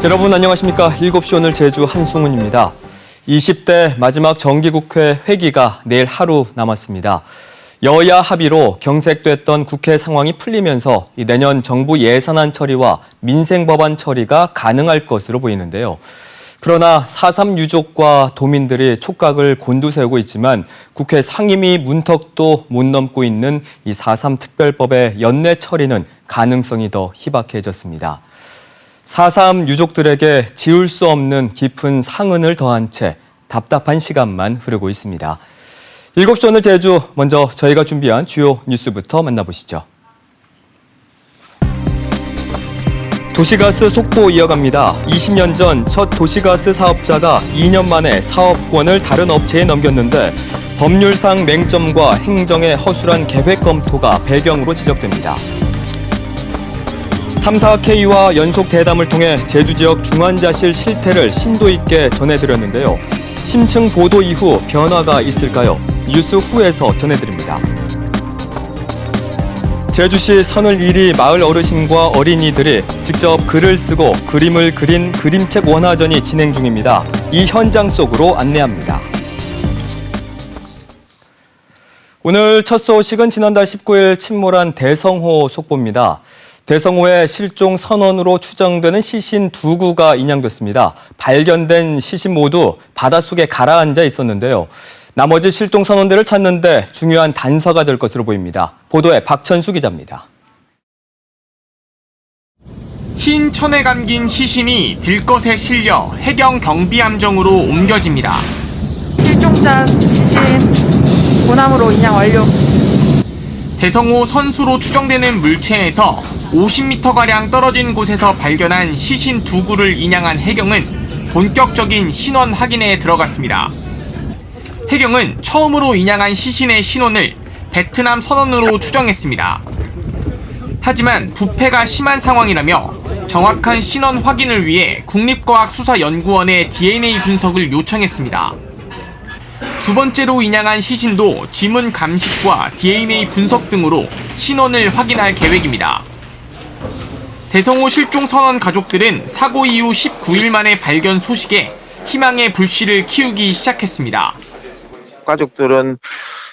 여러분 안녕하십니까. 7시 오늘 제주 한승훈입니다. 20대 마지막 정기국회 회기가 내일 하루 남았습니다. 여야 합의로 경색됐던 국회 상황이 풀리면서 내년 정부 예산안 처리와 민생법안 처리가 가능할 것으로 보이는데요. 그러나 4.3 유족과 도민들이 촉각을 곤두세우고 있지만 국회 상임위 문턱도 못 넘고 있는 이 4.3 특별법의 연내 처리는 가능성이 더 희박해졌습니다. 4.3 유족들에게 지울 수 없는 깊은 상흔을 더한 채 답답한 시간만 흐르고 있습니다. 7시 오늘 제주, 먼저 저희가 준비한 주요 뉴스부터 만나보시죠. 도시가스 속보 이어갑니다. 20년 전 첫 도시가스 사업자가 2년 만에 사업권을 다른 업체에 넘겼는데 법률상 맹점과 행정의 허술한 계획 검토가 배경으로 지적됩니다. 탐사 K와 연속 대담을 통해 제주 지역 중환자실 실태를 심도 있게 전해드렸는데요. 심층 보도 이후 변화가 있을까요? 뉴스 후에서 전해드립니다. 제주시 선을 1위 마을 어르신과 어린이들이 직접 글을 쓰고 그림을 그린 그림책 원화전이 진행 중입니다. 이 현장 속으로 안내합니다. 오늘 첫 소식은 지난달 19일 침몰한 대성호 속보입니다. 대성호의 실종 선원으로 추정되는 시신 2구가 인양됐습니다. 발견된 시신 모두 바닷속에 가라앉아 있었는데요. 나머지 실종 선원들을 찾는 데 중요한 단서가 될 것으로 보입니다. 보도에 박천수 기자입니다. 흰 천에 감긴 시신이 들것에 실려 해경 경비함정으로 옮겨집니다. 실종자 시신 고남으로 인양 완료. 대성호 선수로 추정되는 물체에서 50m가량 떨어진 곳에서 발견한 시신 2구를 인양한 해경은 본격적인 신원 확인에 들어갔습니다. 해경은 처음으로 인양한 시신의 신원을 베트남 선원으로 추정했습니다. 하지만 부패가 심한 상황이라며 정확한 신원 확인을 위해 국립과학수사연구원에 DNA 분석을 요청했습니다. 두 번째로 인양한 시신도 지문 감식과 DNA 분석 등으로 신원을 확인할 계획입니다. 대성호 실종 선원 가족들은 사고 이후 19일 만에 발견 소식에 희망의 불씨를 키우기 시작했습니다. 가족들은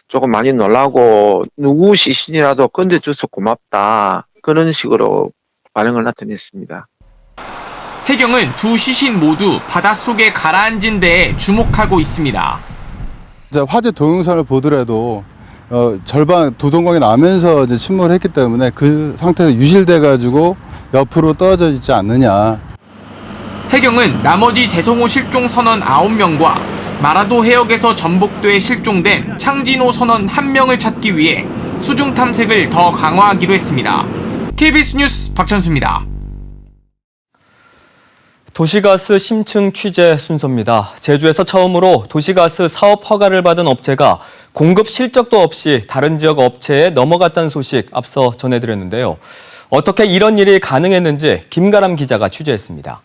조금 많이 놀라고 누구 시신이라도 건져줘서 고맙다, 그런 식으로 반응을 나타냈습니다. 해경은 두 시신 모두 바닷속에 가라앉은 데에 주목하고 있습니다. 화재 동영상을 보더라도 절반 두동강이 나면서 이제 침몰했기 때문에 그 상태에서 유실돼 가지고 옆으로 떨어져 있지 않느냐. 해경은 나머지 대성호 실종 선원 9명과 마라도 해역에서 전복도에 실종된 창진호 선원 1명을 찾기 위해 수중 탐색을 더 강화하기로 했습니다. KBS 뉴스 박천수입니다. 도시가스 심층 취재 순서입니다. 제주에서 처음으로 도시가스 사업 허가를 받은 업체가 공급 실적도 없이 다른 지역 업체에 넘어갔다는 소식 앞서 전해드렸는데요. 어떻게 이런 일이 가능했는지 김가람 기자가 취재했습니다.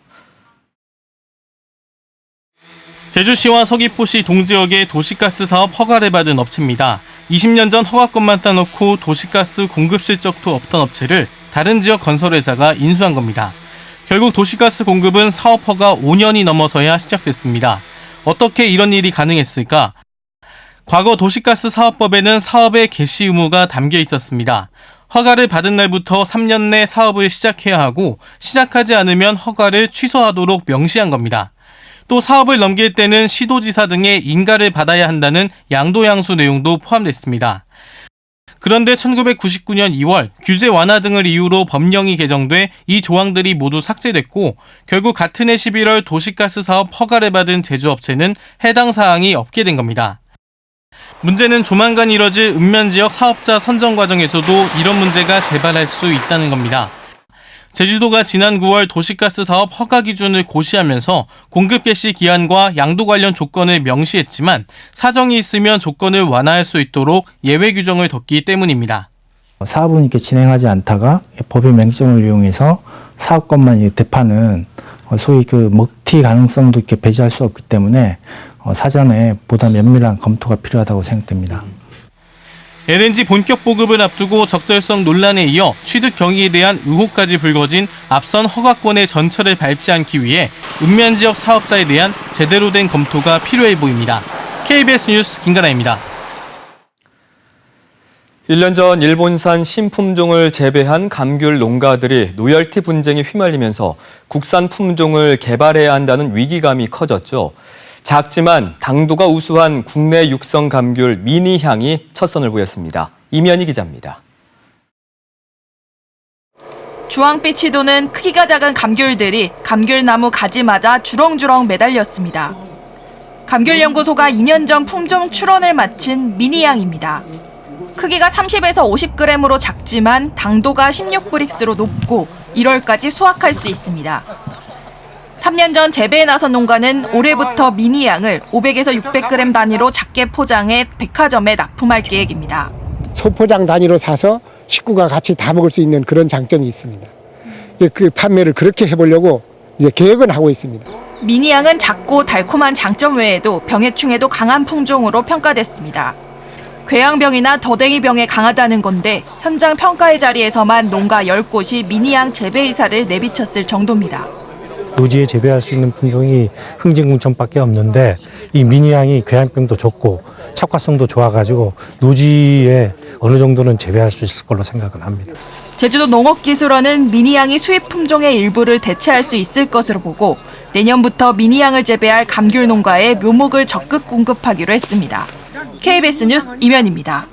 제주시와 서귀포시 동지역의 도시가스 사업 허가를 받은 업체입니다. 20년 전 허가권만 따놓고 도시가스 공급 실적도 없던 업체를 다른 지역 건설회사가 인수한 겁니다. 결국 도시가스 공급은 사업 허가 5년이 넘어서야 시작됐습니다. 어떻게 이런 일이 가능했을까? 과거 도시가스 사업법에는 사업의 개시 의무가 담겨 있었습니다. 허가를 받은 날부터 3년 내 사업을 시작해야 하고 시작하지 않으면 허가를 취소하도록 명시한 겁니다. 또 사업을 넘길 때는 시도지사 등의 인가를 받아야 한다는 양도양수 내용도 포함됐습니다. 그런데 1999년 2월 규제 완화 등을 이유로 법령이 개정돼 이 조항들이 모두 삭제됐고 결국 같은 해 11월 도시가스 사업 허가를 받은 제주업체는 해당 사항이 없게 된 겁니다. 문제는 조만간 이뤄질 읍면지역 사업자 선정 과정에서도 이런 문제가 재발할 수 있다는 겁니다. 제주도가 지난 9월 도시가스 사업 허가 기준을 고시하면서 공급 개시 기한과 양도 관련 조건을 명시했지만 사정이 있으면 조건을 완화할 수 있도록 예외 규정을 뒀기 때문입니다. 사업은 이렇게 진행하지 않다가 법의 맹점을 이용해서 사업권만 대파는 소위 그 먹튀 가능성도 이렇게 배제할 수 없기 때문에 사전에 보다 면밀한 검토가 필요하다고 생각됩니다. LNG 본격 보급을 앞두고 적절성 논란에 이어 취득 경위에 대한 의혹까지 불거진 앞선 허가권의 전철을 밟지 않기 위해 읍면 지역 사업자에 대한 제대로 된 검토가 필요해 보입니다. KBS 뉴스 김가라입니다. 1년 전 일본산 신품종을 재배한 감귤 농가들이 로열티 분쟁에 휘말리면서 국산 품종을 개발해야 한다는 위기감이 커졌죠. 작지만 당도가 우수한 국내 육성 감귤 미니향이 첫 선을 보였습니다. 이면희 기자입니다. 주황빛이 도는 크기가 작은 감귤들이 감귤나무 가지마다 주렁주렁 매달렸습니다. 감귤연구소가 2년 전 품종 출원을 마친 미니향입니다. 크기가 30에서 50g으로 작지만 당도가 16브릭스로 높고 1월까지 수확할 수 있습니다. 3년 전 재배에 나선 농가는 올해부터 미니향을 500에서 600g 단위로 작게 포장해 백화점에 납품할 계획입니다. 소포장 단위로 사서 식구가 같이 다 먹을 수 있는 그런 장점이 있습니다. 그 판매를 그렇게 해보려고 이제 계획은 하고 있습니다. 미니향은 작고 달콤한 장점 외에도 병해충에도 강한 품종으로 평가됐습니다. 궤양병이나 더댕이병에 강하다는 건데 현장 평가의 자리에서만 농가 10곳이 미니향 재배 의사를 내비쳤을 정도입니다. 노지에 재배할 수 있는 품종이 흥진군청밖에 없는데 이 미니향이 궤양병도 좋고 착화성도 좋아가지고 노지에 어느 정도는 재배할 수 있을 걸로 생각은 합니다. 제주도 농업기술원은 미니향이 수입 품종의 일부를 대체할 수 있을 것으로 보고 내년부터 미니향을 재배할 감귤 농가에 묘목을 적극 공급하기로 했습니다. KBS 뉴스 이면입니다.